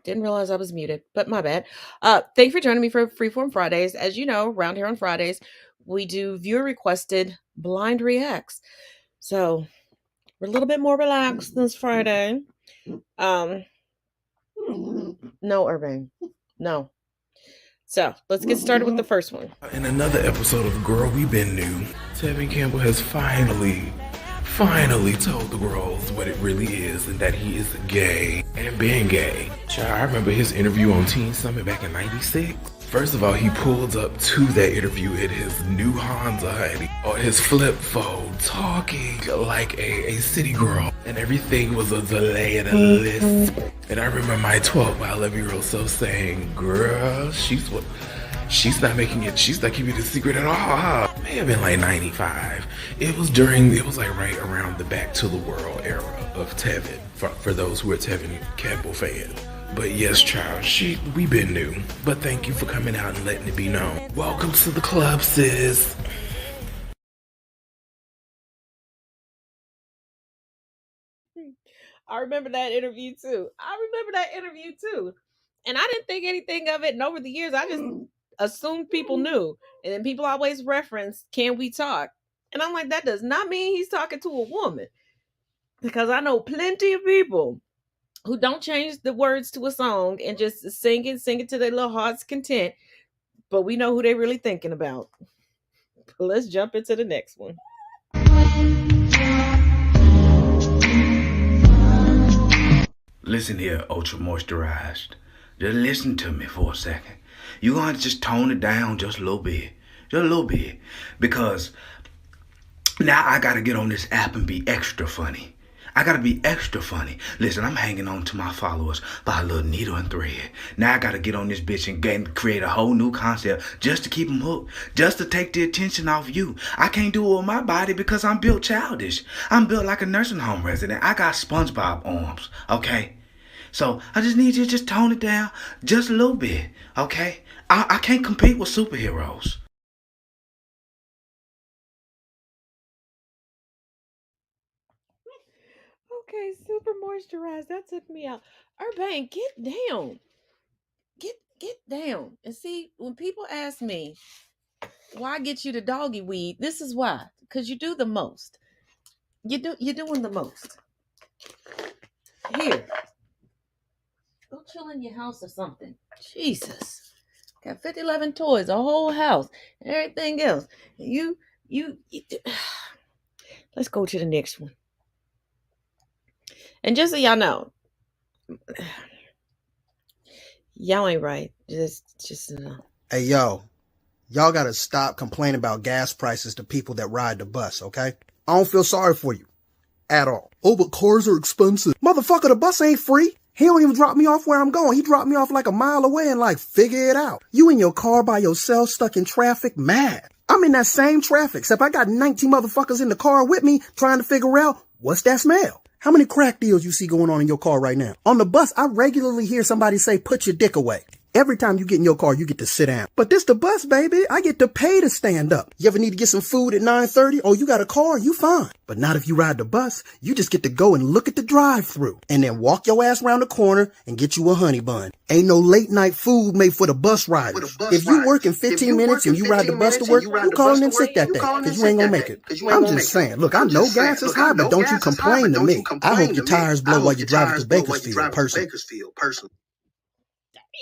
Didn't realize I was muted, but my bad. Thank you for joining me for Freeform Fridays. As you know, around here on Fridays, we do viewer requested blind reacts. So we're a little bit more relaxed this Friday. No, Urbane. No. So let's get started with the first one. In another episode of Girl We Been New, Tevin Campbell has finally told the girls what it really is and that he is gay and being gay. Child, I remember his interview on Teen Summit back in '96. First of all, he pulled up to that interview in his new Honda and on his flip phone, talking like a city girl, and everything was a delay and a lisp. And I remember my 12 by 11-year-old self saying, "Girl, she's not making it. She's not keeping it a secret at all." May have been like '95. It was like right around the Back to the World era of Tevin. For those who are Tevin Campbell fans. But yes, child, we been new. But thank you for coming out and letting it be known. Welcome to the club, sis. I remember that interview too. And I didn't think anything of it. And over the years, I just assumed people knew. And then people always reference, "Can we talk?" And I'm like, that does not mean he's talking to a woman. Because I know plenty of people who don't change the words to a song and just sing it to their little heart's content. But we know who they're really thinking about. Let's jump into the next one. Listen here, ultra moisturized. Just listen to me for a second. You're going to just tone it down just a little bit. Just a little bit. Because now I got to get on this app and be extra funny. I gotta be extra funny. Listen, I'm hanging on to my followers by a little needle and thread. Now I gotta get on this bitch and create a whole new concept just to keep them hooked, just to take the attention off you. I can't do it with my body because I'm built childish. I'm built like a nursing home resident. I got SpongeBob arms, okay? So I just need you to just tone it down just a little bit, okay? I can't compete with superheroes. Okay, super moisturized. That took me out. Urbane, get down. Get down. And see, when people ask me why get you the doggy weed, this is why. Because you do the most. You're doing the most. Here. Go chill in your house or something. Jesus. Got 5011 toys, a whole house, and everything else. You let's go to the next one. And just so y'all know, y'all ain't right. Just Hey, yo, y'all gotta stop complaining about gas prices to people that ride the bus, okay? I don't feel sorry for you. At all. Oh, but cars are expensive. Motherfucker, the bus ain't free. He don't even drop me off where I'm going. He dropped me off like a mile away and figure it out. You in your car by yourself, stuck in traffic, mad. I'm in that same traffic, except I got 19 motherfuckers in the car with me trying to figure out what's that smell. How many crack deals you see going on in your car right now? On the bus, I regularly hear somebody say, "Put your dick away." Every time you get in your car, you get to sit down. But this the bus, baby. I get to pay to stand up. You ever need to get some food at 9:30? Oh, you got a car? You fine. But not if you ride the bus. You just get to go and look at the drive-thru and then walk your ass around the corner and get you a honey bun. Ain't no late night food made for the bus riders. If you work in 15 minutes and you ride the bus to work, you calling in sick that day because you ain't gonna make it. I'm just saying, look, I know gas is high, but don't you complain to me. I hope your tires blow while you drive to Bakersfield, personally.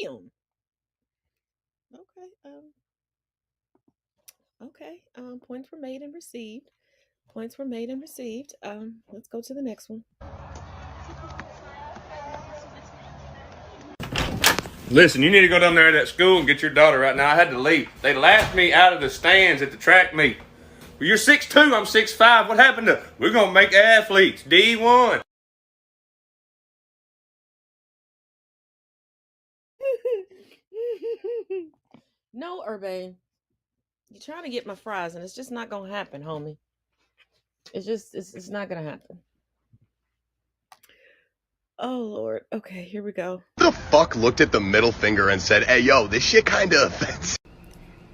damn. Okay. Points were made and received. Let's go to the next one. Listen, you need to go down there to that school and get your daughter right now. I had to leave. They laughed me out of the stands at the track meet. Well, you're 6'2", I'm 6'5". What happened to, we're going to make athletes, D1. No, Urbane. You're trying to get my fries, and it's just not gonna happen, homie. It's not gonna happen. Oh Lord. Okay, here we go. Who the fuck looked at the middle finger and said, "Hey, yo, this shit kind of offensive"?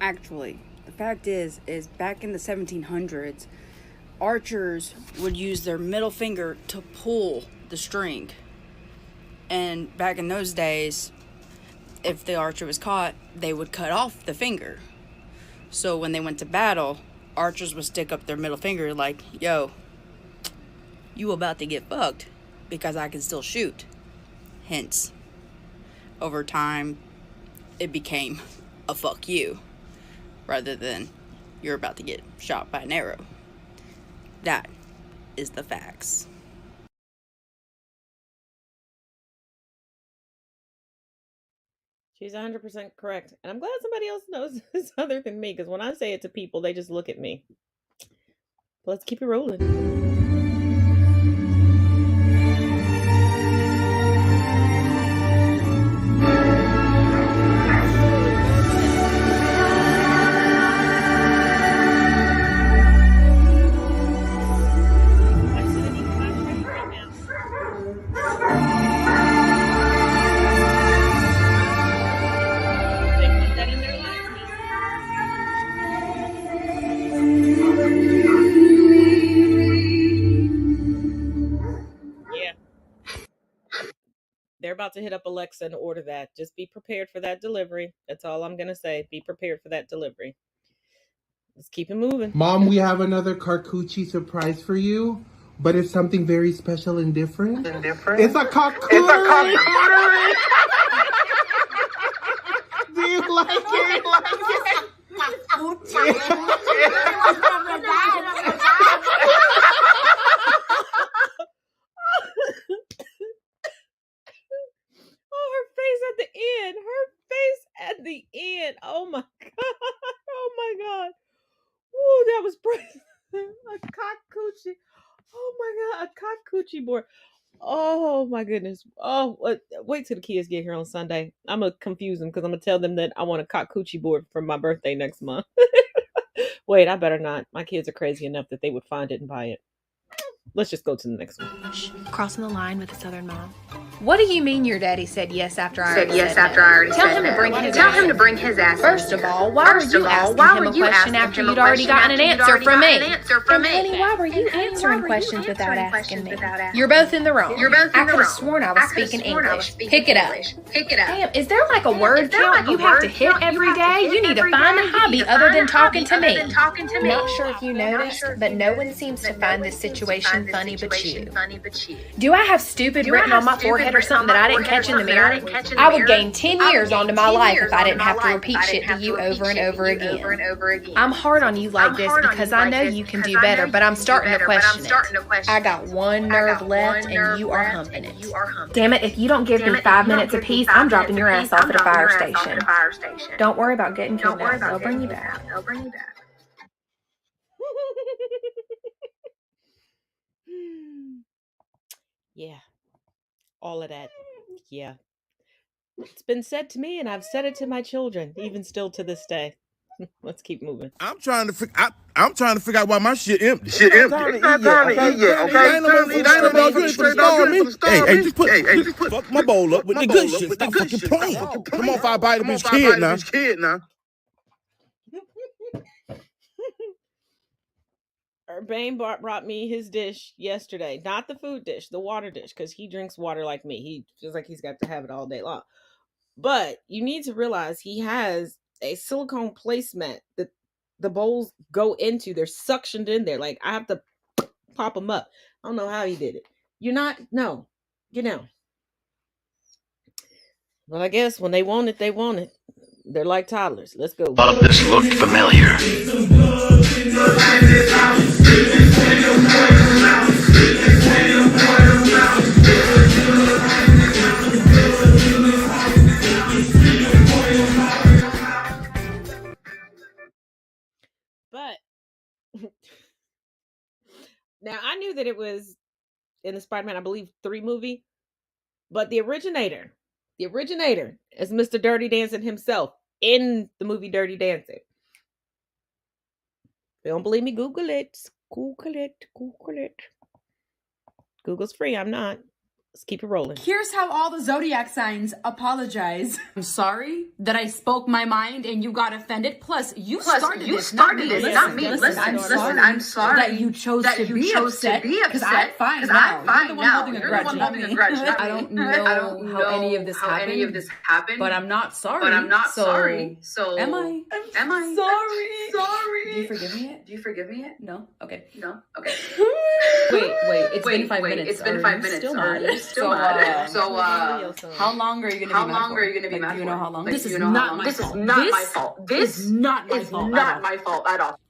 Actually, the fact is back in the 1700s, archers would use their middle finger to pull the string. And back in those days, if the archer was caught, they would cut off the finger. So when they went to battle, archers would stick up their middle finger like, yo, you about to get fucked because I can still shoot. Hence, over time, it became a fuck you rather than you're about to get shot by an arrow. That is the facts. She's 100% correct. And I'm glad somebody else knows this other than me, because when I say it to people, they just look at me. Let's keep it rolling. They're about to hit up Alexa and order that. Just be prepared for that delivery. That's all I'm going to say. Be prepared for that delivery. Let's keep it moving. Mom, we have another Carcucci surprise for you, but it's something very special and different. It's a cockroach. Do you like it? Oh, her face at the end. Her face at the end. Oh my God. Oh my God. Woo, that was a cock coochie. Oh my God, a cock coochie board. Oh my goodness. Oh, wait till the kids get here on Sunday. I'm gonna confuse them because I'm gonna tell them that I want a cock coochie board for my birthday next month. Wait, I better not. My kids are crazy enough that they would find it and buy it. Let's just go to the next one. Crossing the line with a Southern mom. What do you mean your daddy said yes after I Said already yes said after no? I already Tell said him to no. bring his Tell ass him to in bring here. his ass in First of here. all, why were First you of all, asking why him were a you question asking after him a you'd already question gotten an after you'd answer already from gotten me? an answer from And me? honey, why were you And honey, answering why were you questions without answering asking questions me? without asking You're both in the wrong. You're both in I the could have wrong. sworn I I was could have speaking sworn I was English. speaking Pick it up. English. Pick it up. Damn, is there like a Damn, word is there count like a you have word to hit count you every have to day? hit You need to every find a day? You hobby need to other find than a talking hobby to other me. than talking to me. Not sure if you noticed, but no one seems to find this situation funny but you. Do I have stupid written on my forehead or something that I didn't catch in the mirror? I would gain 10 years onto my life if I didn't have to repeat shit to you over and over again. I'm hard on you like this because I know you can do better, but I'm starting to question it. I got one nerve left and you are humping it. Damn it, if you don't give me 5 minutes apiece, I'm dropping your ass off at a fire station. Don't worry about getting kidnapped. They'll bring you back. Yeah, all of that. Yeah. It's been said to me, and I've said it to my children, even still to this day. Let's keep moving. I'm trying to figure out why my shit empty. It's not time to eat yet, okay? Ain't no straight dog meat. Hey, just fuck my bowl up with the good shit. Stop fucking playing. Come on, if I bite a bitch kid now. Urbane brought me his dish yesterday. Not the food dish, the water dish, because he drinks water like me. He feels like he's got to have it all day long. But you need to realize he has a silicone placemat that the bowls go into. They're suctioned in there. Like, I have to pop them up. I don't know how he did it. No. Get down. Well, I guess when they want it, they want it. They're like toddlers. Let's go. All of this looked familiar. But now I knew that it was in the Spider-Man, I believe, 3 movie, but the originator is Mr. Dirty Dancing himself in the movie Dirty Dancing. If you don't believe me, Google it. Google's free. I'm not. Let's keep it rolling. Here's how all the zodiac signs apologize. I'm sorry that I spoke my mind and you got offended. Plus, you started this, not me. Listen, I'm sorry that you chose to be upset because I'm fine now. You're the one holding a grudge, not me. I don't know how any of this happened, but I'm not sorry. So am I? Am I sorry? Do you forgive me yet? No. Okay. Wait. It's been 5 minutes. It's been 5 minutes. Still mad. So, how long are you gonna be mad for? Do you know how long? This is not my fault. This is not my fault at all.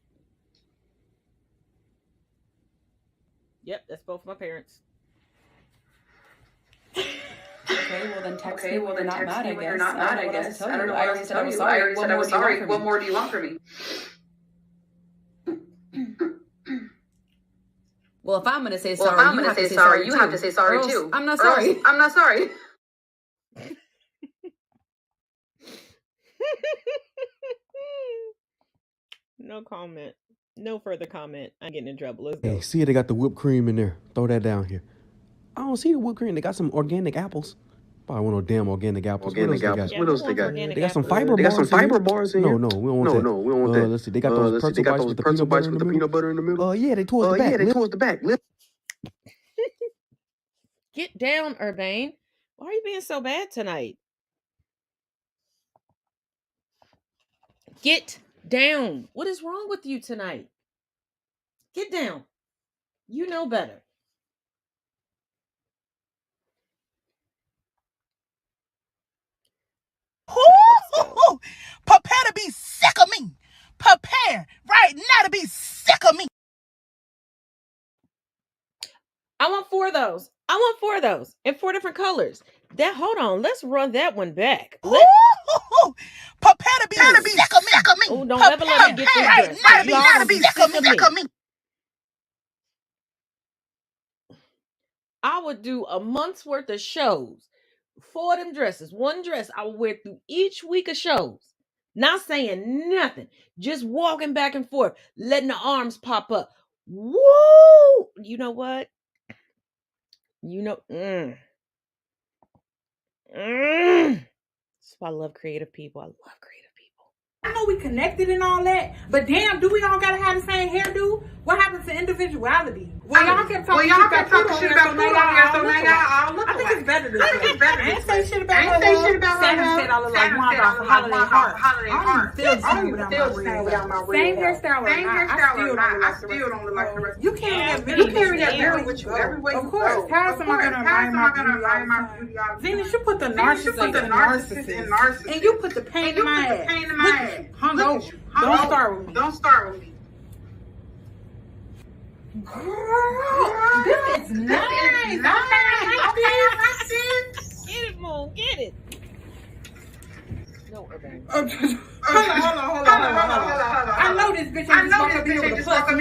Yep, that's both my parents. Okay, well then text me when you're not mad, I guess. I don't know what else to tell you. I already said I was sorry. What more do you want from me? Well, if I'm gonna say sorry, you have to say sorry too. I'm not sorry. No comment. No further comment. I'm getting in trouble. Let's go. Hey, see, they got the whipped cream in there. Throw that down here. I don't see the whipped cream. They got some organic apples. Probably one of those damn organic apples. What else they got? They got some fiber bars in here. No, we don't want that. No, we don't want that. Let's see. They got those pretzel bites with the peanut butter in the middle. Yeah, they towards the back. Get down, Urbane. Why are you being so bad tonight? Get down. What is wrong with you tonight? Get down. You know better. Prepare to be sick of me. Prepare right now to be sick of me. I want 4 of those. In 4 different colors. Hold on. Let's run that one back. Prepare to be sick of me. Oh, don't ever let me get this dress. Now to be sick of me. I would do a month's worth of shows. 4 of them dresses. 1 dress I would wear through each week of shows. Not saying nothing. Just walking back and forth. Letting the arms pop up. Woo! You know what? That's why I love creative people. I know we connected and all that, but damn, do we all gotta have the same hairdo? What happens to individuality? Well, y'all kept talking shit about food on here, so now y'all all look alike. I think it's better this way. I ain't say shit about her. Saturn said I look like Wanda from Holiday Heart. I don't feel the same without my real hair. Same hairstyle. I still don't look like the rest. You carry that mirror with you everywhere you go. Of course. How am I gonna admire my beauty? Venus, you put the narcissist in narcissist. And you put the pain in my ass. Don't start with me. Girl, this is nice. I like this. Get it, Moon. Get it. No, Urbane. Hold on. I know this bitch ain't just gonna be able to plus one.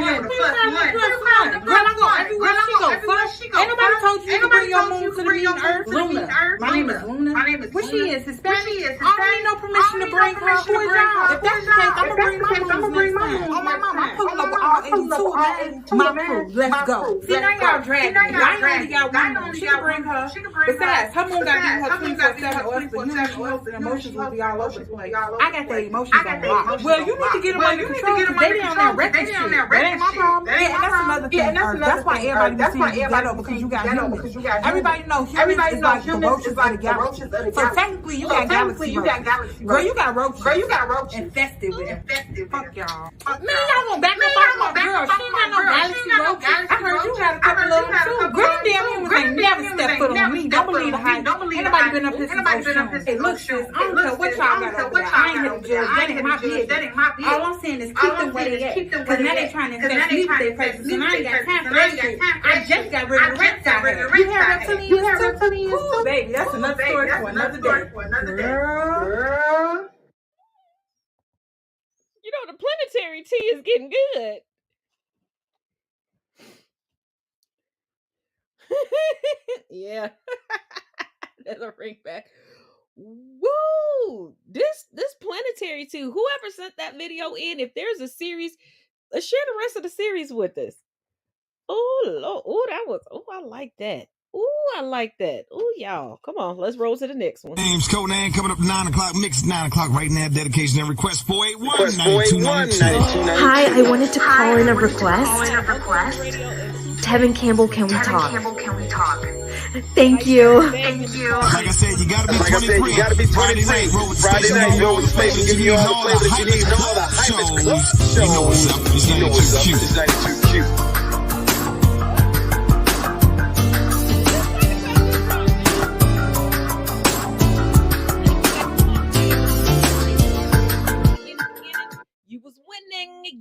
Girl, I go everywhere she go. Ain't nobody told you to bring your moon to the mean earth. Luna. My name is Luna. What she is, Hispanic? I don't need no permission to bring her. Who is y'all? If that's the case, I'm gonna bring my moon. Oh, my mama. I'm pulling up with all 82. My crew. Let's go. See, now y'all dragging me. I only got one. She can bring her. Besides, her moon got to be her 24/7 or else the emotions will be all over the place. I got the emotions on lock. Well, you need to get them under control. They down there wrecking shit. That ain't my problem. Yeah, and that's another thing. That's why everybody be saying you ghetto because you got humans. Everybody knows humans is like the roaches of the galaxy. So technically, you got galaxy roaches. Girl, you got roaches. Infested with it. Fuck y'all. Man, y'all gonna back up off my girl. She ain't got no galaxy roaches. I heard you had a couple of them too. Girl, damn humans ain't never stepped foot on me. Don't believe the hype. Ain't nobody been up here since. Hey, look, sis, I don't care what y'all got over there. I ain't here to judge. That ain't my business. All I'm saying is keep them where they at. Because now they trying to infest me with their presence. And I ain't got time for that shit. I just got rid of the reptile. You have reptilians too? Cool, baby. That's another story for another day. Girl. You know, the planetary tea is getting good. Yeah. There's a ring back. Woo! This planetary tea. Whoever sent that video in, if there's a series, share the rest of the series with us. Oh, Lord. Oh, I like that. Ooh, I like that. Ooh, y'all. Come on, let's roll to the next one. Name's Conan coming up 9 o'clock, mix 9 o'clock right now. Dedication and request 481-9292. Hi, I wanted to call in a request. Tevin Campbell, can we talk? Thank you. Like I said, you gotta be 23. Friday night, roll with the station, give you all the flavor that you need, all the hypest club shows. You know what's up, it's 92 Q.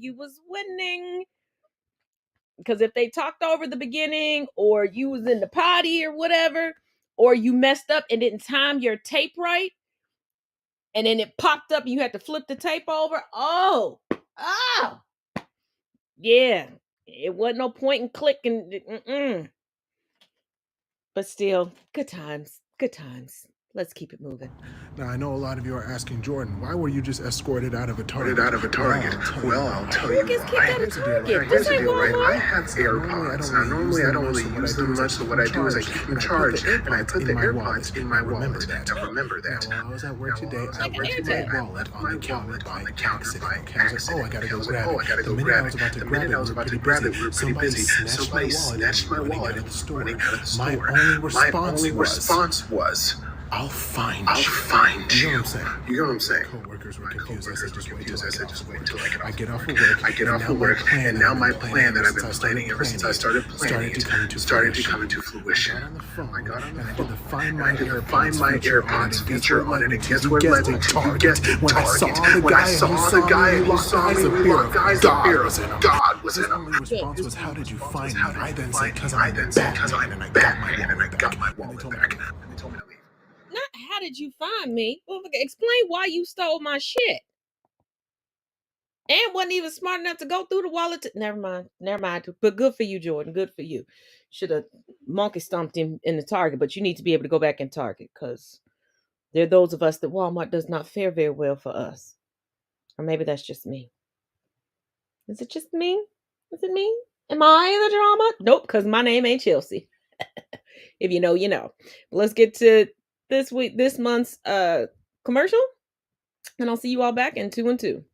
You was winning. Because if they talked over the beginning, or you was in the potty or whatever, or you messed up and didn't time your tape right, and then it popped up and you had to flip the tape over. Oh, yeah. It wasn't no point in clicking. But still, good times. Good times. Let's keep it moving. Now, I know a lot of you are asking, Jordan, why were you just escorted out of a Target? Well, I'll tell you why. Here's Here's the deal, right? I have AirPods. Now, normally I don't really use them much, so what I do is I keep them charged, and I put the AirPods in my wallet to remember that. Now, while I was at work today, I left my wallet on the counter by accident. Okay, I was like, oh, I gotta go grab it. The minute I was about to grab it, we were pretty busy. Somebody snatched my wallet running out of the store. My only response was, I'll find you. You know what I'm saying? Coworkers were confused. I said, just wait till I get off of work. And now my plan that I've been planning ever since I started planning started to come into fruition. I got on the phone and I did the Find My AirPods feature on it. And guess where it led me to? You guessed it, Target. When I saw the guy who saw me lock eyes, God was in him. His only response was, how did you find me? I then said, because I'm Batman, and I got my wallet back. And they told me to leave. Not how did you find me? Well, explain why you stole my shit. And wasn't even smart enough to go through the wallet. Never mind. But good for you, Jordan. Good for you. Should have monkey stomped him in the Target, but you need to be able to go back in Target, because there are those of us that Walmart does not fare very well for us. Or maybe that's just me. Is it just me? Is it me? Am I the drama? Nope, because my name ain't Chelsea. If you know, you know. Let's get to this month's commercial, and I'll see you all back in 2 and 2.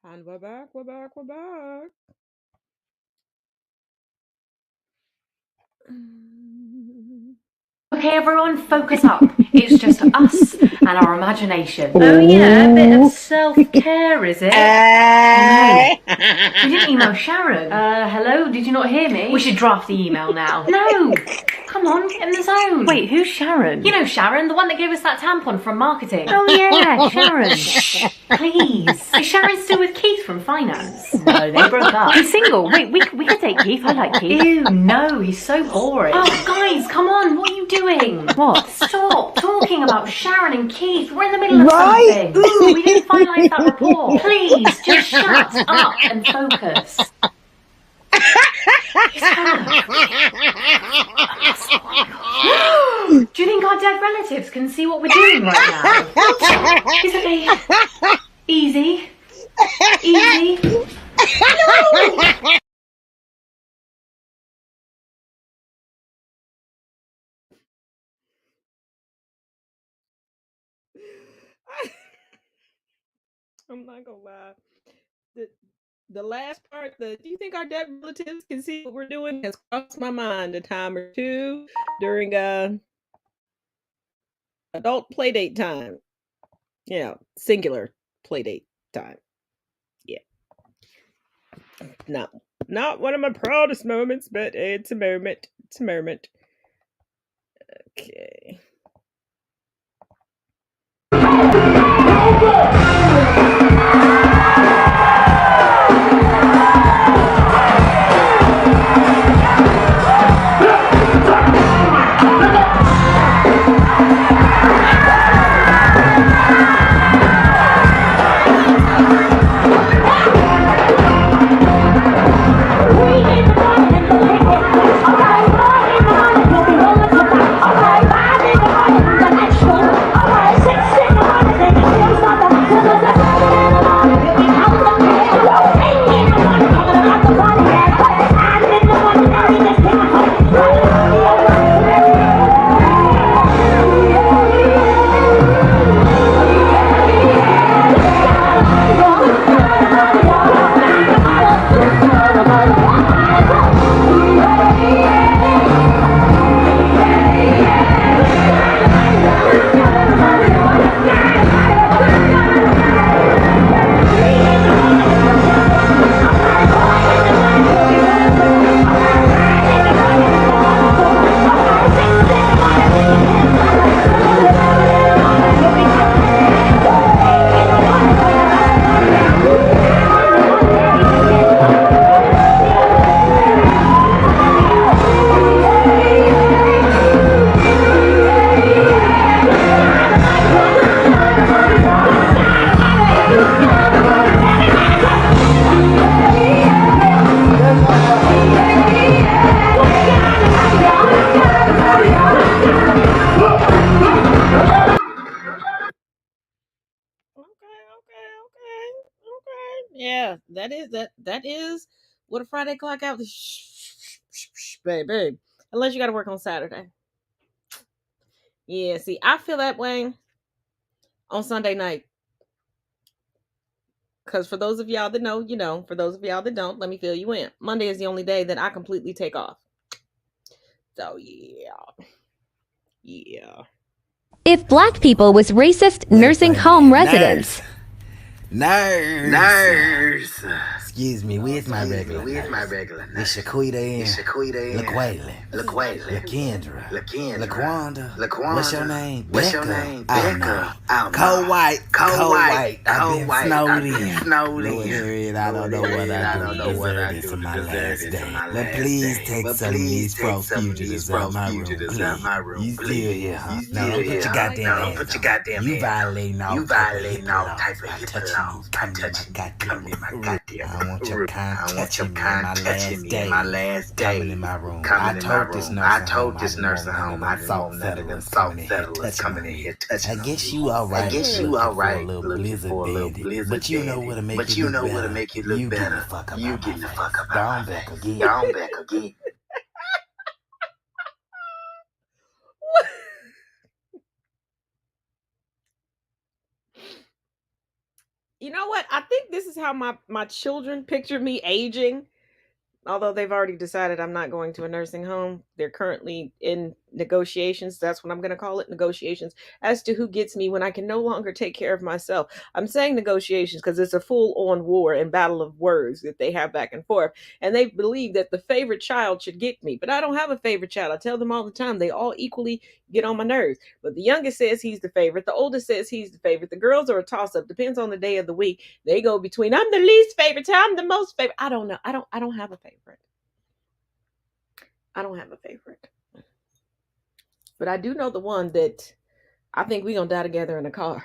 And we're back. Okay, everyone, focus up. It's just us and our imagination. Oh yeah, a bit of self-care, is it? Hey. We didn't email Sharon. Hello, did you not hear me? We should draft the email now. No! Come on, get in the zone. Wait, who's Sharon? You know Sharon, the one that gave us that tampon from marketing. Oh yeah, Sharon. Shh, please. Is Sharon still with Keith from finance? No, they broke up. He's single. Wait, we could date Keith. I like Keith. Ew, no, he's so boring. Oh, guys, come on, what are you doing? What? Stop talking about Sharon and Keith. We're in the middle of something. Ooh, we didn't finalise that report. Please, just shut up and focus. Do you think our dead relatives can see what we're doing right now? It's okay. Easy. Easy. No! I'm not gonna lie. The last part, do you think our dead relatives can see what we're doing, has crossed my mind a time or two during adult playdate time. Yeah, singular playdate time. Yeah. Not one of my proudest moments, but it's a moment. It's a moment. Okay. Yeah, that is what a Friday clock out. Baby. Unless you got to work on Saturday. Yeah, see, I feel that way on Sunday night. Because for those of y'all that know, you know. For those of y'all that don't, let me fill you in. Monday is the only day that I completely take off. So, yeah. Yeah. If black people was racist nursing home residents. Nurse. Excuse me, where's my regular nurse? It's Shaquita and Laquayla. Lakendra. Laquanda. What's your name? Becca. Co-white. I've been snowed in. I don't know what I do for my last day. But please take some of these broke fugitives out my room. You still here, huh? No, don't put your goddamn hands on me. You violating all type of HIPAA laws. Come in my goddamn I want your kind touching me in my last day. Coming in my room. I told this nursing home I didn't want none of them salt settlers coming in here touching. I guess you alright. Looking for a little blizzard. But you know what'll make you look better. You get the fuck up out my face. Gone back again. You know what? I think this is how my children picture me aging. Although they've already decided I'm not going to a nursing home. They're currently in negotiations. That's what I'm going to call it, negotiations, as to who gets me when I can no longer take care of myself. I'm saying negotiations because it's a full-on war and battle of words that they have back and forth. And they believe that the favorite child should get me. But I don't have a favorite child. I tell them all the time, they all equally get on my nerves. But the youngest says he's the favorite. The oldest says he's the favorite. The girls are a toss-up. Depends on the day of the week. They go between, I'm the least favorite, I'm the most favorite. I don't know. I don't have a favorite. I don't have a favorite. But I do know the one that I think we're going to die together in a car.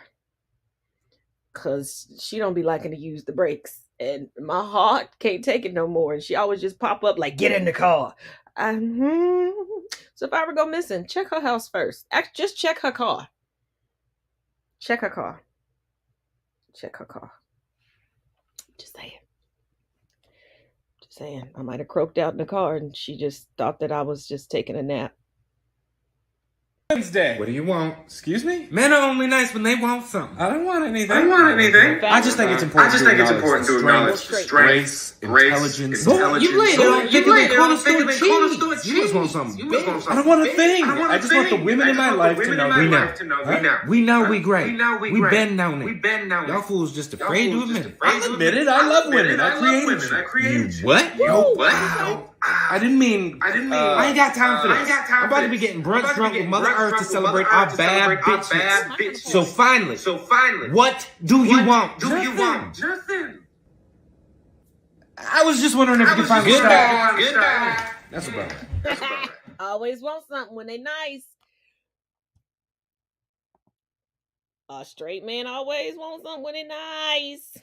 Because she don't be liking to use the brakes. And my heart can't take it no more. And she always just pop up like, get in the car. So if I ever go missing, check her house first. Just check her car. Check her car. Check her car. Just saying. Saying I might have croaked out in the car and she just thought that I was just taking a nap. Wednesday. What do you want? Excuse me? Men are only nice when they want something. I don't want anything. I just think it's important to acknowledge strength, grace, intelligence. You laid it on thinking they corner store cheese. You just want something big. I don't want a thing. I just want the women in my life to know. We know we great. We been known it. Y'all fools just afraid to admit it. I'll admit it. I love women. I created you. What? Yo, Wow. I didn't mean. I ain't got time for this. I'm about to be getting brunch drunk with Mother Earth to celebrate our bad bitches. So finally, what do you want? Nothing. I was just wondering if you could find me Goodbye. That's about it. Always want something when they nice. A straight man always wants something when they nice.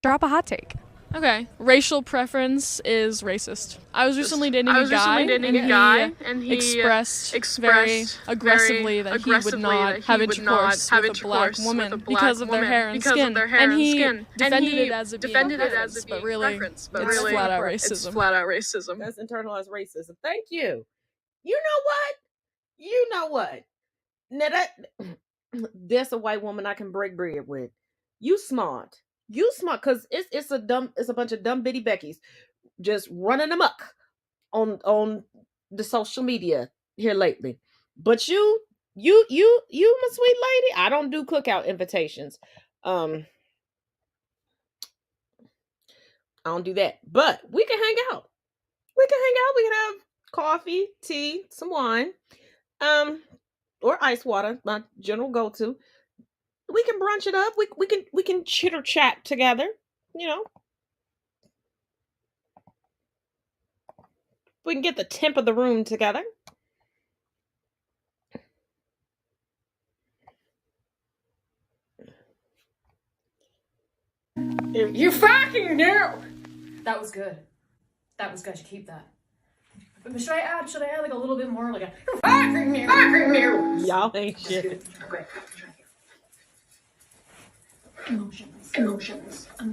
Drop a hot take. Okay, racial preference is racist. I was recently dating a guy, and he expressed very aggressively that he would not have intercourse with a black woman because of their hair and skin. And he defended it as a preference, but really, it's flat out racism. That's internalized racism. Thank you. You know what? Now that's a white woman I can break bread with. You smart, because it's a bunch of dumb bitty Beckys just running amok on the social media here lately. But you, my sweet lady, I don't do cookout invitations. I don't do that. But we can hang out. We can have coffee, tea, some wine, or ice water, my general go-to. We can brunch it up. We can chitter chat together. You know, we can get the temp of the room together. You fucking knew. That was good. I should keep that. But should I add like a little bit more, like a fucking knew. Y'all ain't shit. Okay. Emotions. I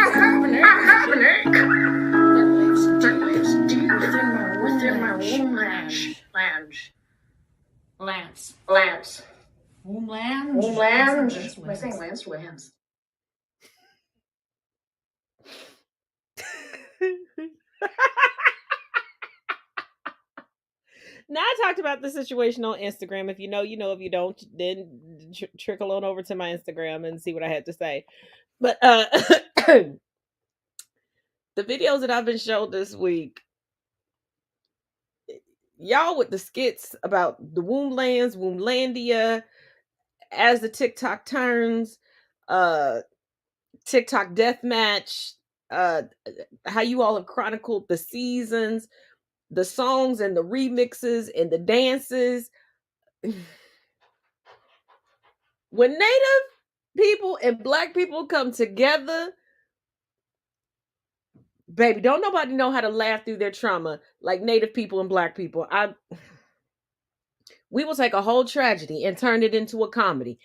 have an ache. That lives deep within my womb lands. Womb lands. Am I saying lands or lands? Now, I talked about the situation on Instagram. If you know, you know. If you don't, then trickle on over to my Instagram and see what I had to say. But the videos that I've been shown this week, y'all with the skits about the Womblands, Womblandia, as the TikTok turns, TikTok deathmatch, how you all have chronicled the seasons, the songs and the remixes and the dances. When Native people and Black people come together, baby, don't nobody know how to laugh through their trauma like Native people and Black people. We will take a whole tragedy and turn it into a comedy.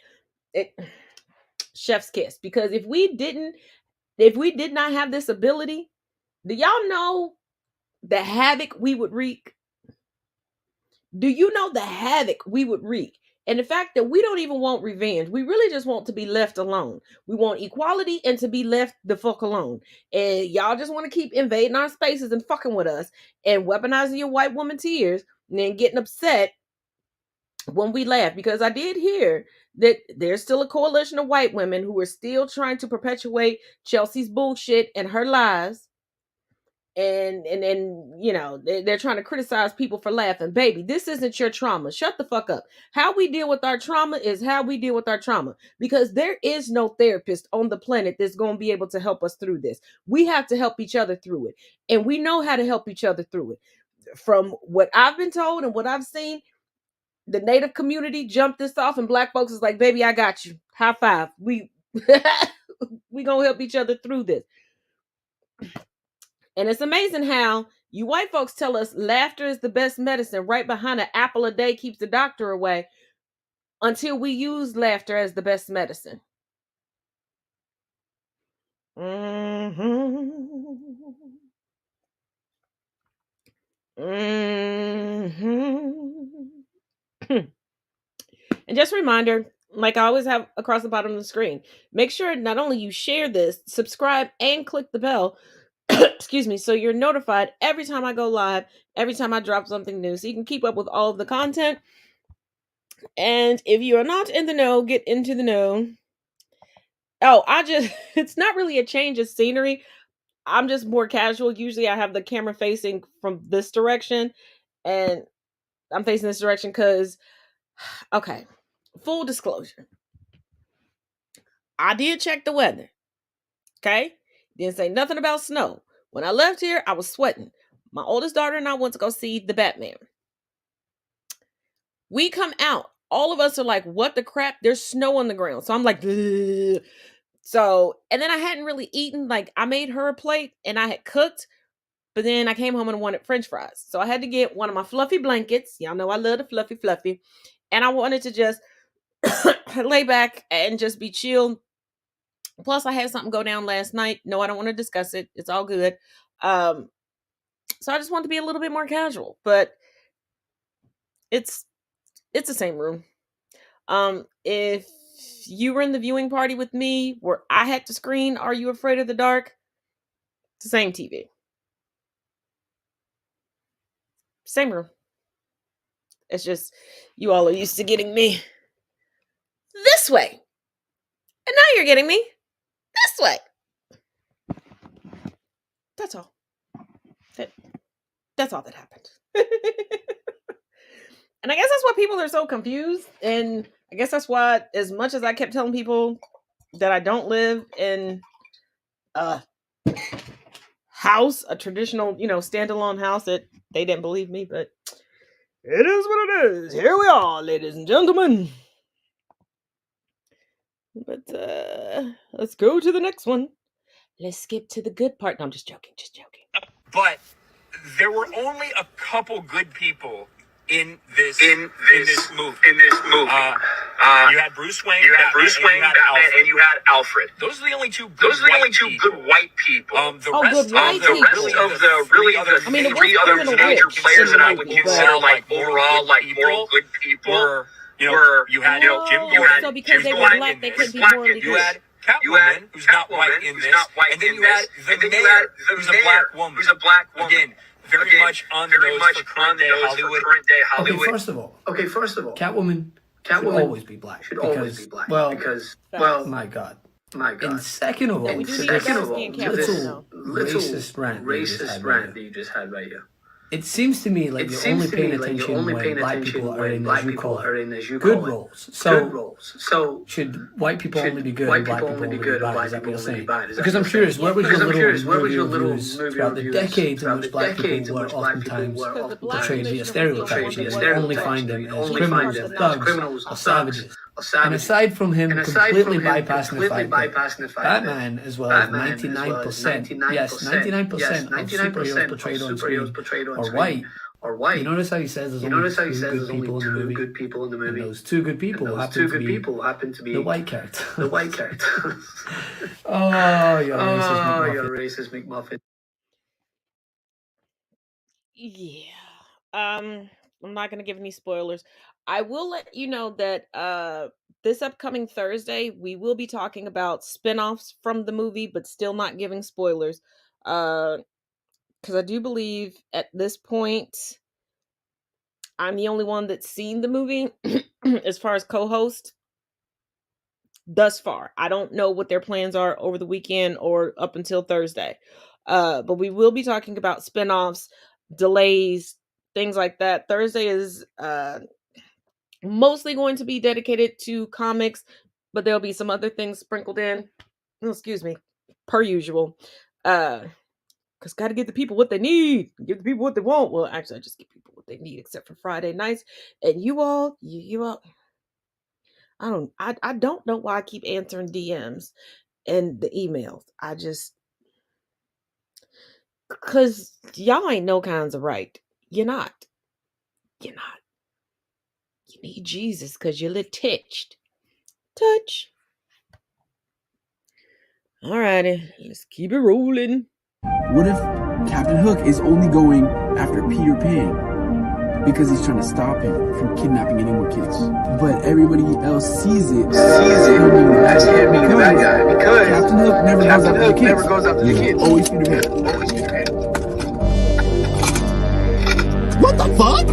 Chef's kiss. Because if we did not have this ability, do y'all know the havoc we would wreak? Do you know the havoc we would wreak? And the fact that we don't even want revenge, we really just want to be left alone. We want equality and to be left the fuck alone. And y'all just want to keep invading our spaces and fucking with us and weaponizing your white woman tears and then getting upset when we laugh. Because I did hear that there's still a coalition of white women who are still trying to perpetuate Chelsea's bullshit and her lies. And you know, they're trying to criticize people for laughing. Baby, this isn't your trauma. Shut the fuck up. How we deal with our trauma is how we deal with our trauma, because there is no therapist on the planet that's going to be able to help us through this. We have to help each other through it, and we know how to help each other through it. From what I've been told and what I've seen, the Native community jumped this off, and Black folks is like, baby, I got you. High five. We gonna help each other through this. And it's amazing how you white folks tell us laughter is the best medicine, right behind an apple a day keeps the doctor away, until we use laughter as the best medicine. Mm-hmm. And just a reminder, like I always have across the bottom of the screen, make sure not only you share this, subscribe, and click the bell, excuse me, so you're notified every time I go live, every time I drop something new, so you can keep up with all of the content. And if you are not in the know, get into the know. Oh, it's not really a change of scenery. I'm just more casual. Usually I have the camera facing from this direction, and I'm facing this direction because, okay, full disclosure, I did check the weather. Okay? Didn't say nothing about snow. When I left here, I was sweating. My oldest daughter and I went to go see the Batman. We come out. All of us are like, what the crap? There's snow on the ground. So I'm like, ugh. So, and then I hadn't really eaten. Like, I made her a plate and I had cooked, but then I came home and wanted French fries. So I had to get one of my fluffy blankets. Y'all know I love the fluffy. And I wanted to just lay back and just be chill. Plus, I had something go down last night. No, I don't want to discuss it. It's all good. So I just want to be a little bit more casual, but it's the same room. If you were in the viewing party with me where I had to screen Are You Afraid of the Dark? It's the same TV. Same room. It's just you all are used to getting me this way. And now you're getting me this way. That's all. That's all that happened. And I guess that's why people are so confused. And I guess that's why, as much as I kept telling people that I don't live in a house, a traditional, standalone house, that they didn't believe me, but it is what it is. Here we are, ladies and gentlemen. But let's go to the next one. Let's skip to the good part. No, I'm just joking. But there were only a couple good people in this movie. You had Bruce Wayne, Batman, and you had Alfred. Those are the only two good white people. The rest of the three other major players that I would consider overall moral good people were you had Jim Gordon. So because they were black, they couldn't be morally good. You had Catwoman, who's not white in this, and then you had the mayor, who's a black woman. Again, very much on the nose for current day Hollywood. Okay, first of all, Catwoman should always be black. Well, my God. And second of all, this little racist rant that you just had right here. It seems to me like you're only paying attention when black people are in, as you call it, good roles. So should white people only be good and black people only be bad? Is that what you're saying? Because I'm curious, where was your little views throughout the decades in which black people were oftentimes portrayed via stereotypes? You only find them as criminals, or thugs, or savages. And aside from him completely bypassing the fact that Batman, as well as 99%, yes, 99% of superheroes portrayed on screen are white. You notice how he says there's only two good people in the movie? And those two good people happen to be the white character. Oh, you're racist McMuffin. Yeah. I'm not going to give any spoilers. I will let you know that this upcoming Thursday, we will be talking about spin-offs from the movie, but still not giving spoilers. Because I do believe at this point, I'm the only one that's seen the movie as far as co-host thus far. I don't know what their plans are over the weekend or up until Thursday. But we will be talking about spin-offs, delays, things like that. Thursday is mostly going to be dedicated to comics, but there'll be some other things sprinkled in. Oh, excuse me, per usual. Because got to give the people what they need, give the people what they want. Well, actually, I just give people what they need, except for Friday nights. And you all, I don't know why I keep answering DMs and the emails. I just, because y'all ain't no kinds of right. You're not. You're not. You need Jesus because you're little touched. Touch. Alrighty, let's keep it rolling. What if Captain Hook is only going after Peter Pan because he's trying to stop him from kidnapping any more kids? But everybody else sees it as him being the bad guy because Captain Hook never goes after the kids. Always Peter Pan. What the fuck?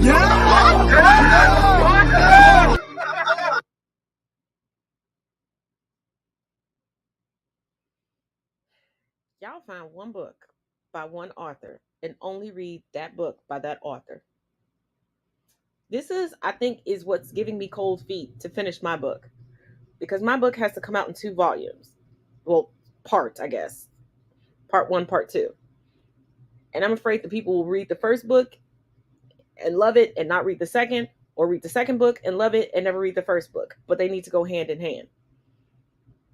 Y'all find one book by one author and only read that book by that author. This is, I think, is what's giving me cold feet to finish my book. Because my book has to come out in 2 volumes. Well, parts, I guess. Part 1, part 2. And I'm afraid the people will read the first book and love it and not read the second, or read the second book and love it and never read the first book. But they need to go hand in hand.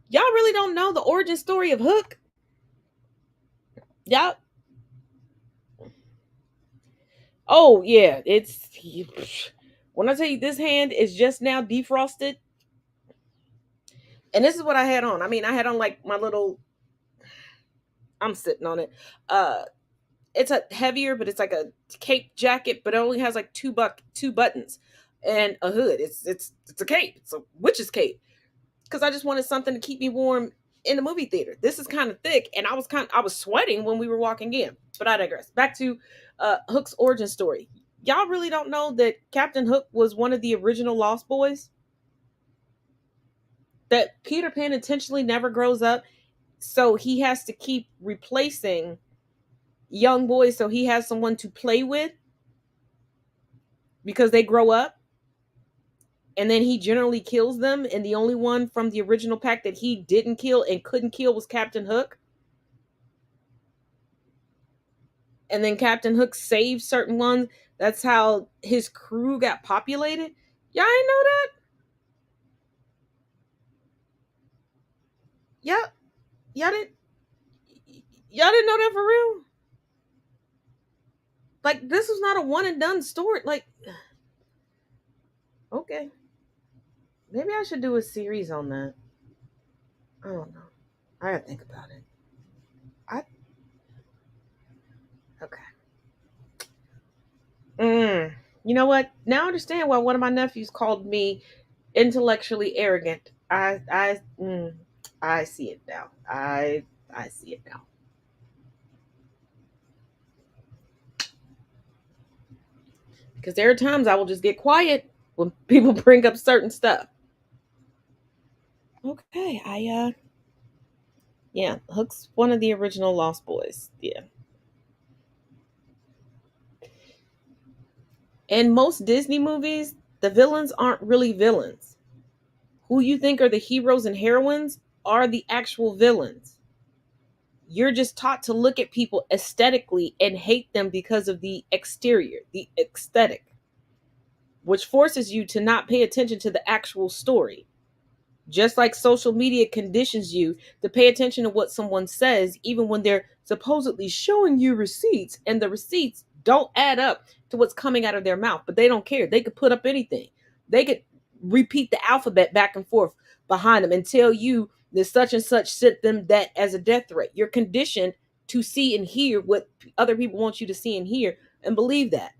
Y'all really don't know the origin story of Hook? Y'all. Oh, yeah. It's. When I tell you this hand is just now defrosted. And this is what I had on. I mean, I had on like my little. I'm sitting on it. It's a heavier, but it's like a cape jacket, but it only has like two buttons and a hood. It's a cape. It's a witch's cape. Because I just wanted something to keep me warm in the movie theater. This is kind of thick, and I was sweating when we were walking in. But I digress. Back to Hook's origin story. Y'all really don't know that Captain Hook was one of the original Lost Boys? That Peter Pan intentionally never grows up, so he has to keep replacing young boys so he has someone to play with because they grow up, and then he generally kills them, and the only one from the original pack that he didn't kill and couldn't kill was Captain Hook. And then Captain Hook saved certain ones. That's how his crew got populated. Y'all ain't know that? Y'all didn't know that for real? Like, this was not a one and done story. Like, okay. Maybe I should do a series on that. I don't know. I gotta think about it. Okay. You know what? Now I understand why one of my nephews called me intellectually arrogant. I see it now. I see it now. Because there are times I will just get quiet when people bring up certain stuff. Okay, yeah, Hook's one of the original Lost Boys. Yeah. In most Disney movies, the villains aren't really villains. Who you think are the heroes and heroines are the actual villains. You're just taught to look at people aesthetically and hate them because of the exterior, the aesthetic, which forces you to not pay attention to the actual story. Just like social media conditions you to pay attention to what someone says, even when they're supposedly showing you receipts, and the receipts don't add up to what's coming out of their mouth, but they don't care. They could put up anything. They could repeat the alphabet back and forth behind them and tell you that such and such sent them that as a death threat. You're conditioned to see and hear what other people want you to see and hear and believe that.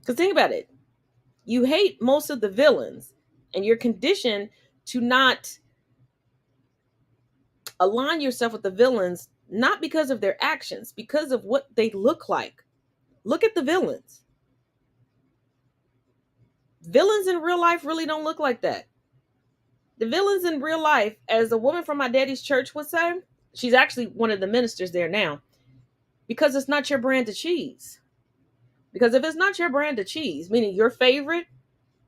Because think about it. You hate most of the villains, and you're conditioned to not align yourself with the villains, not because of their actions, because of what they look like. Look at the villains. Villains in real life really don't look like that. The villains in real life, as a woman from my daddy's church would say, she's actually one of the ministers there now, because it's not your brand of cheese. Because if it's not your brand of cheese, meaning your favorite,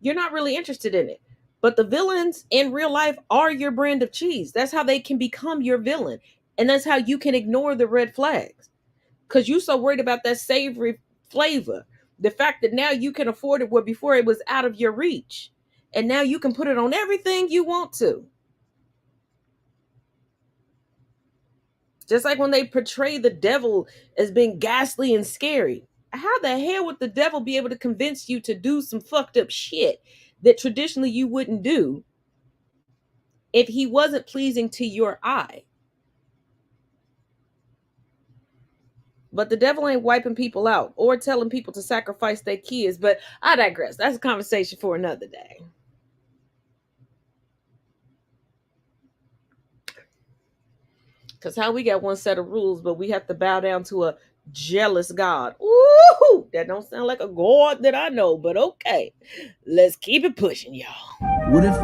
you're not really interested in it. But the villains in real life are your brand of cheese. That's how they can become your villain. And that's how you can ignore the red flags. Because you're so worried about that savory flavor. The fact that now you can afford it where before it was out of your reach. And now you can put it on everything you want to. Just like when they portray the devil as being ghastly and scary. How the hell would the devil be able to convince you to do some fucked up shit that traditionally you wouldn't do if he wasn't pleasing to your eye? But the devil ain't wiping people out or telling people to sacrifice their kids. But I digress. That's a conversation for another day. Because how we got one set of rules, but we have to bow down to a jealous God. Ooh, that don't sound like a God that I know, but okay. Let's keep it pushing, y'all. What if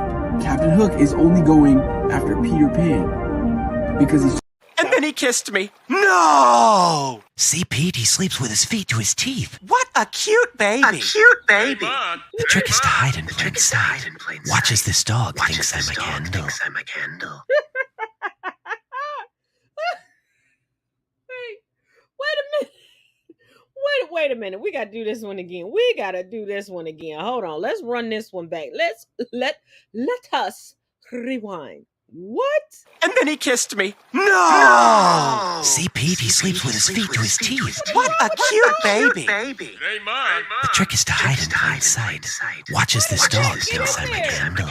Captain Hook is only going after Peter Pan because he's... And then he kissed me. No! See, Pete, he sleeps with his feet to his teeth. What a cute baby. A cute baby. The trick is to hide in plain sight. Watch as this dog thinks I'm a candle. Wait a minute. We gotta do this one again. Hold on. Let's run this one back. Let us rewind. What? And then he kissed me. No! See, Pete, he sleeps with his feet to his teeth. What a cute baby. The trick is to hide in plain sight. Watch as this dog thinks I'm a candle.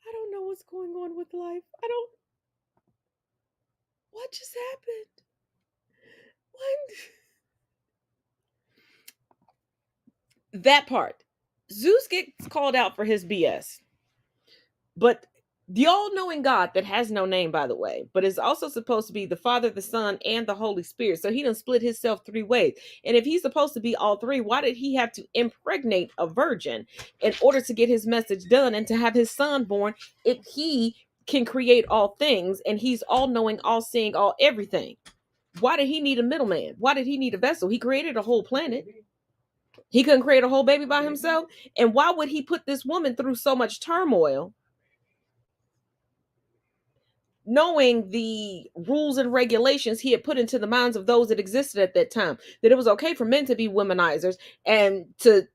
I don't know what's going on with life. What just happened? What? That part. Zeus gets called out for his BS. But the all-knowing God that has no name, by the way, but is also supposed to be the Father, the Son, and the Holy Spirit. So he done split himself three ways. And if he's supposed to be all three, why did he have to impregnate a virgin in order to get his message done and to have his son born if he can create all things and he's all-knowing, all-seeing, all everything? Why did he need a middleman? Why did he need a vessel? He created a whole planet. He couldn't create a whole baby by himself. And why would he put this woman through so much turmoil, knowing the rules and regulations he had put into the minds of those that existed at that time, that it was okay for men to be womanizers and to,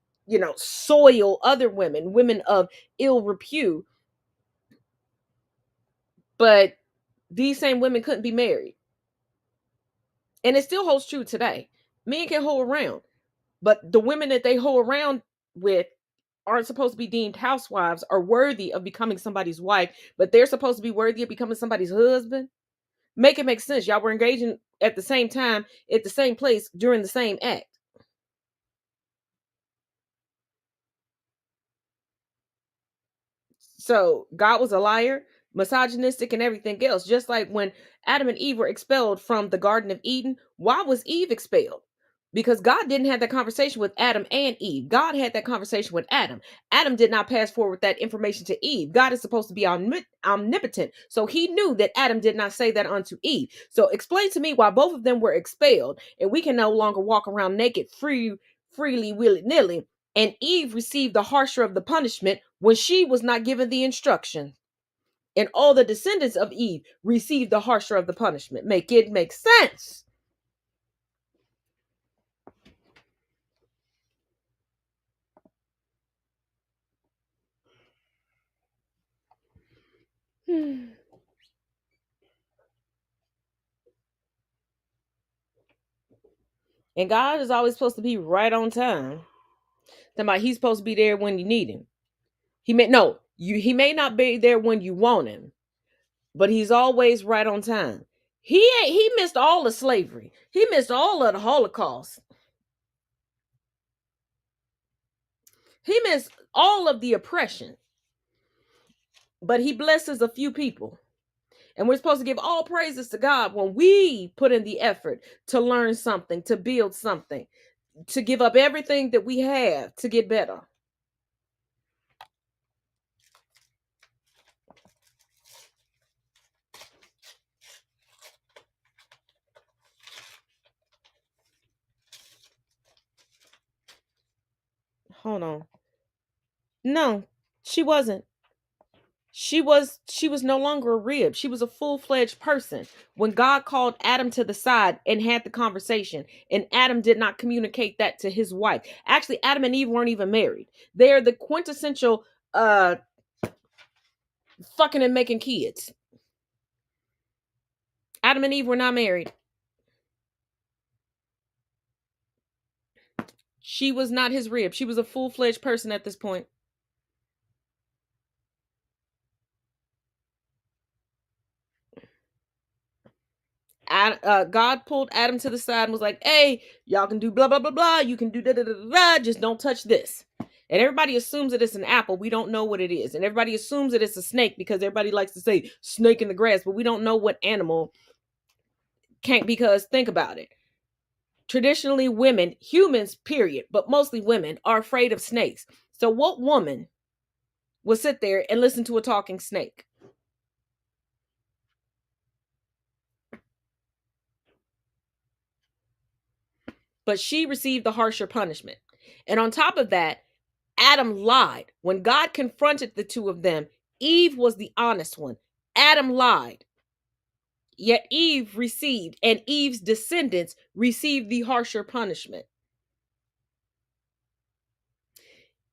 soil other women of ill repute. But these same women couldn't be married. And it still holds true today. Men can hoe around, but the women that they hoe around with aren't supposed to be deemed housewives or worthy of becoming somebody's wife, but they're supposed to be worthy of becoming somebody's husband. Make it make sense. Y'all were engaging at the same time, at the same place, during the same act. So God was a liar, misogynistic, and everything else. Just like when Adam and Eve were expelled from the Garden of Eden, why was Eve expelled? Because God didn't have that conversation with Adam and Eve. God had that conversation with Adam. Adam did not pass forward that information to Eve. God is supposed to be omnipotent. So he knew that Adam did not say that unto Eve. So explain to me why both of them were expelled and we can no longer walk around naked, freely, willy-nilly. And Eve received the harsher of the punishment when she was not given the instruction. And all the descendants of Eve received the harsher of the punishment. Make it make sense. And God is always supposed to be right on time. He's supposed to be there when you need him. He may not be there when you want him, but he's always right on time. He missed all of slavery. He missed all of the Holocaust. He missed all of the oppression. But he blesses a few people. And we're supposed to give all praises to God when we put in the effort to learn something, to build something, to give up everything that we have to get better. Hold on. No, she wasn't. She was no longer a rib. She was a full-fledged person. When God called Adam to the side and had the conversation, and Adam did not communicate that to his wife. Actually, Adam and Eve weren't even married. They're the quintessential fucking and making kids. Adam and Eve were not married. She was not his rib. She was a full-fledged person at this point. God pulled Adam to the side and was like, hey, y'all can do blah, blah, blah, blah. You can do da, da, da, da, da. Just don't touch this. And everybody assumes that it's an apple. We don't know what it is. And everybody assumes that it's a snake because everybody likes to say snake in the grass, but we don't know what animal can't, because think about it. Traditionally, women, humans, period, but mostly women, are afraid of snakes. So what woman will sit there and listen to a talking snake? But she received the harsher punishment. And on top of that, Adam lied. When God confronted the two of them, Eve was the honest one. Adam lied. Yet Eve received, and Eve's descendants received the harsher punishment.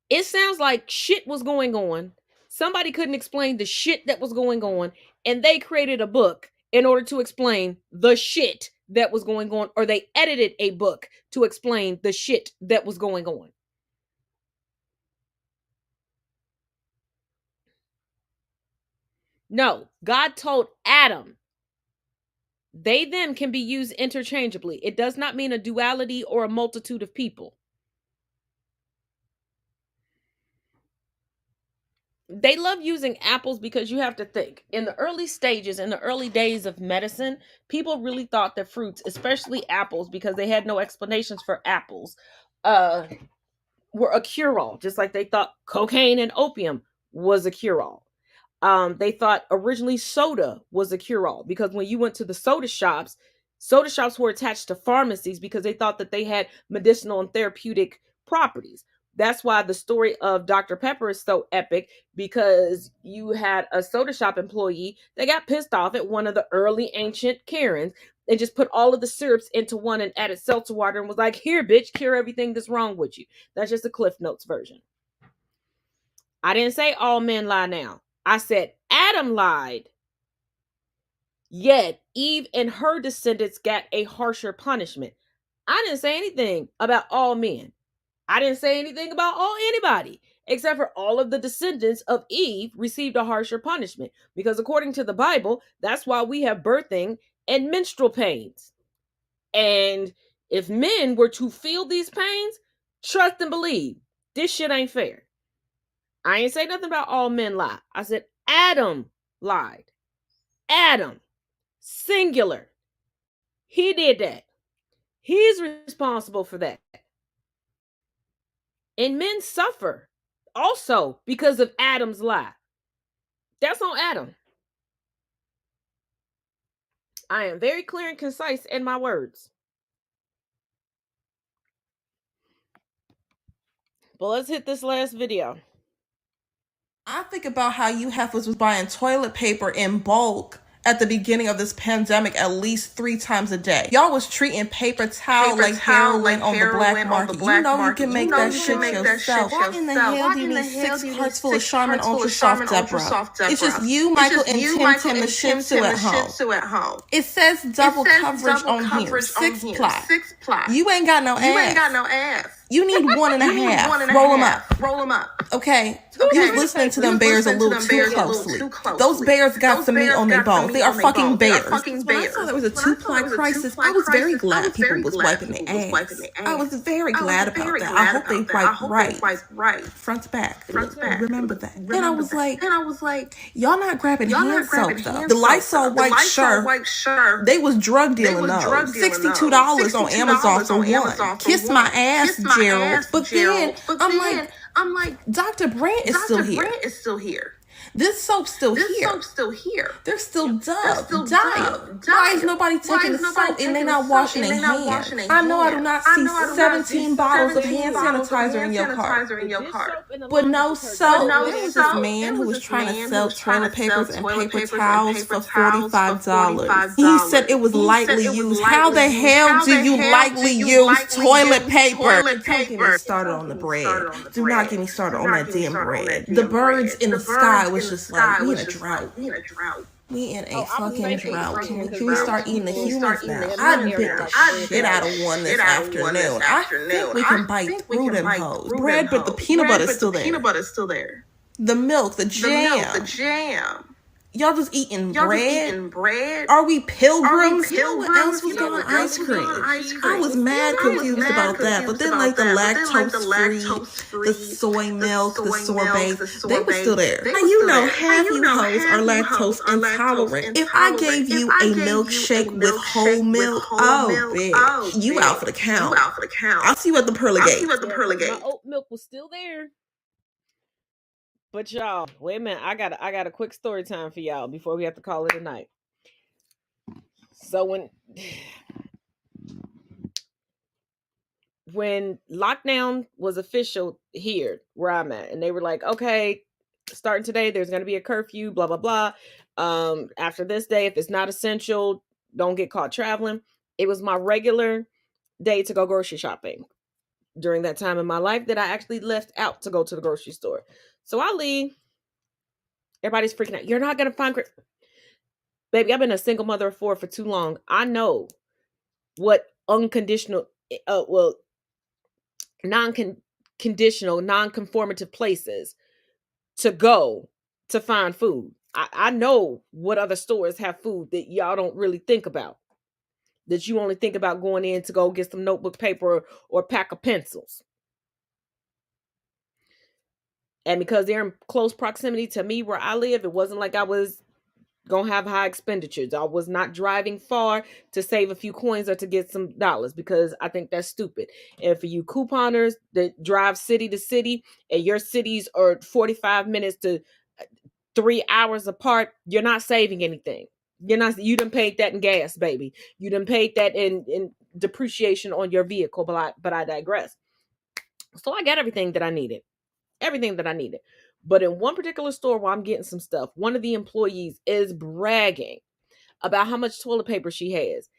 It sounds like shit was going on. Somebody couldn't explain the shit that was going on, and they created a book in order to explain the shit that was going on, or they edited a book to explain the shit that was going on. No, God told Adam, they, them can be used interchangeably. It does not mean a duality or a multitude of people. They love using apples because you have to think. In the early stages, in the early days of medicine, people really thought that fruits, especially apples, because they had no explanations for apples, were a cure-all. Just like they thought cocaine and opium was a cure-all. They thought originally soda was a cure-all because when you went to the soda shops were attached to pharmacies because they thought that they had medicinal and therapeutic properties. That's why the story of Dr. Pepper is so epic, because you had a soda shop employee that got pissed off at one of the early ancient Karens and just put all of the syrups into one and added seltzer water and was like, here, bitch, cure everything that's wrong with you. That's just a Cliff Notes version. I didn't say all men lie now. I said Adam lied, yet Eve and her descendants got a harsher punishment. I didn't say anything about all men. I didn't say anything about all anybody, except for all of the descendants of Eve received a harsher punishment. Because according to the Bible, that's why we have birthing and menstrual pains. And if men were to feel these pains, trust and believe, this shit ain't fair. I ain't say nothing about all men lie. I said Adam lied. Adam, singular. He did that. He's responsible for that. And men suffer also because of Adam's lie. That's on Adam. I am very clear and concise in my words. But let's hit this last video. I think about how you heifers was buying toilet paper in bulk at the beginning of this pandemic at least 3 times a day. Y'all was treating paper towel like heroin on the black market. You know you can make that shit yourself. Why in the hell do you need 6 carts full of Charmin Ultra Soft Zebra? It's just you, Michael, and Tim the Shih Tzu at home. It says double coverage on here. 6-ply. You ain't got no ass. You need 1.5. Roll them up. Okay, you was listening to them bears a little too closely. Those bears got some meat on their bones. They are fucking bears. When I saw there was a two-ply crisis, I was very glad people was wiping their ass. I was very glad about that. I hope they wipe right. Front to back. Remember that. And I was like, y'all not grabbing hand soap though. The Lysol wipes, sure. They was drug dealing though. $62 on Amazon for one. Kiss my ass, Gerald. But then I'm like, Dr. Brandt is still here. This soap's still here. They're still diet. Why is nobody taking the soap and they're not washing their hands? I know I do not see 17 bottles of hand sanitizer in your cart. But no soap. There was this man who was trying to sell toilet papers and paper towels for $45. He said it was lightly used. How the hell do you lightly use toilet paper? Don't get me started on the bread. Do not get me started on that damn bread. The birds in the sky was just like, we in a drought. We in a fucking drought. Can we start eating the humans now? I bit the shit out of one this afternoon. I think we can bite through them hoes. Bread, but the peanut butter is still there. The milk, the jam. Y'all just eating bread? Are we pilgrims? You know what else was going on? Ice cream. I was mad confused about that. But then like the lactose-free, the soy milk, the sorbet, they were still there. Now you know half you hoes are lactose intolerant. If I gave you a milkshake with whole milk, oh bitch, you out for the count. I'll see you at the pearly gate. My oat milk was still there. But y'all, wait a minute. I got a quick story time for y'all before we have to call it a night. So when lockdown was official here where I'm at, and they were like, okay, starting today, there's going to be a curfew, blah, blah, blah. After this day, if it's not essential, don't get caught traveling. It was my regular day to go grocery shopping during that time in my life that I actually left out to go to the grocery store. So I leave. Everybody's freaking out. You're not going to find... Baby, I've been a single mother of 4 for too long. I know what unconditional... non-conditional, non-conformative places to go to find food. I know what other stores have food that y'all don't really think about. That you only think about going in to go get some notebook paper or a pack of pencils. And because they're in close proximity to me where I live, it wasn't like I was going to have high expenditures. I was not driving far to save a few coins or to get some dollars, because I think that's stupid. And for you couponers that drive city to city and your cities are 45 minutes to 3 hours apart, you're not saving anything. You done paid that in gas, baby. You done paid that in depreciation on your vehicle, but I digress. So I got everything that I needed. But in one particular store where I'm getting some stuff, one of the employees is bragging about how much toilet paper she has.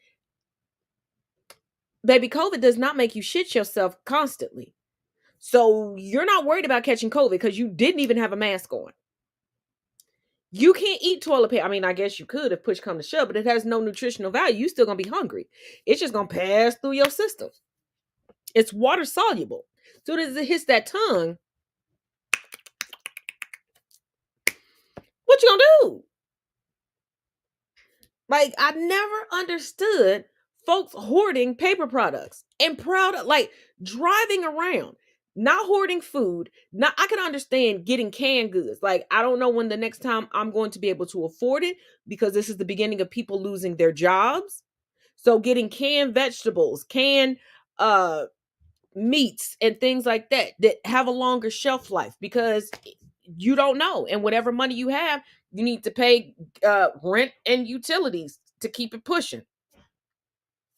Baby, COVID does not make you shit yourself constantly. So you're not worried about catching COVID because you didn't even have a mask on. You can't eat toilet paper. I mean, I guess you could if push come to shove, but it has no nutritional value. You're still going to be hungry. It's just going to pass through your system. It's water soluble. So as it hits that tongue, what you gonna do? Like, I never understood folks hoarding paper products and driving around, not hoarding food. Now, I can understand getting canned goods. Like, I don't know when the next time I'm going to be able to afford it, because this is the beginning of people losing their jobs. So getting canned vegetables, canned meats and things like that have a longer shelf life, because you don't know. And whatever money you have, you need to pay rent and utilities to keep it pushing.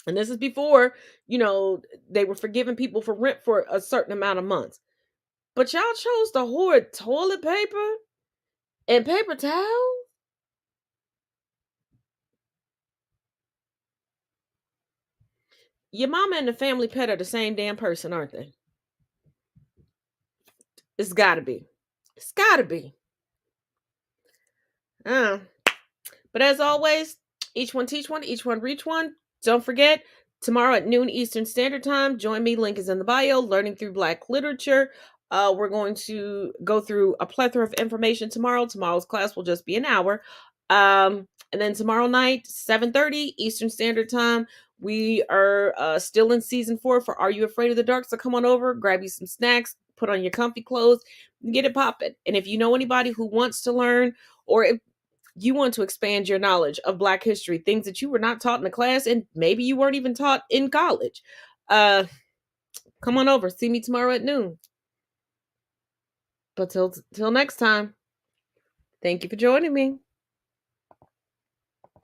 And this is before, they were forgiving people for rent for a certain amount of months. But y'all chose to hoard toilet paper and paper towels? Your mama and the family pet are the same damn person, aren't they? It's gotta be. It's gotta be. But as always, each one teach one, each one reach one. Don't forget, tomorrow at noon Eastern Standard Time, join me. Link is in the bio. Learning through Black literature. We're going to go through a plethora of information tomorrow. Tomorrow's class will just be an hour. And then tomorrow night, 7:30 Eastern Standard Time, we are still in season 4 for Are You Afraid of the Dark? So come on over, grab you some snacks, put on your comfy clothes, and get it popping. And if you know anybody who wants to learn, or if you want to expand your knowledge of Black history, things that you were not taught in the class, and maybe you weren't even taught in college, come on over. See me tomorrow at noon. But till next time, thank you for joining me.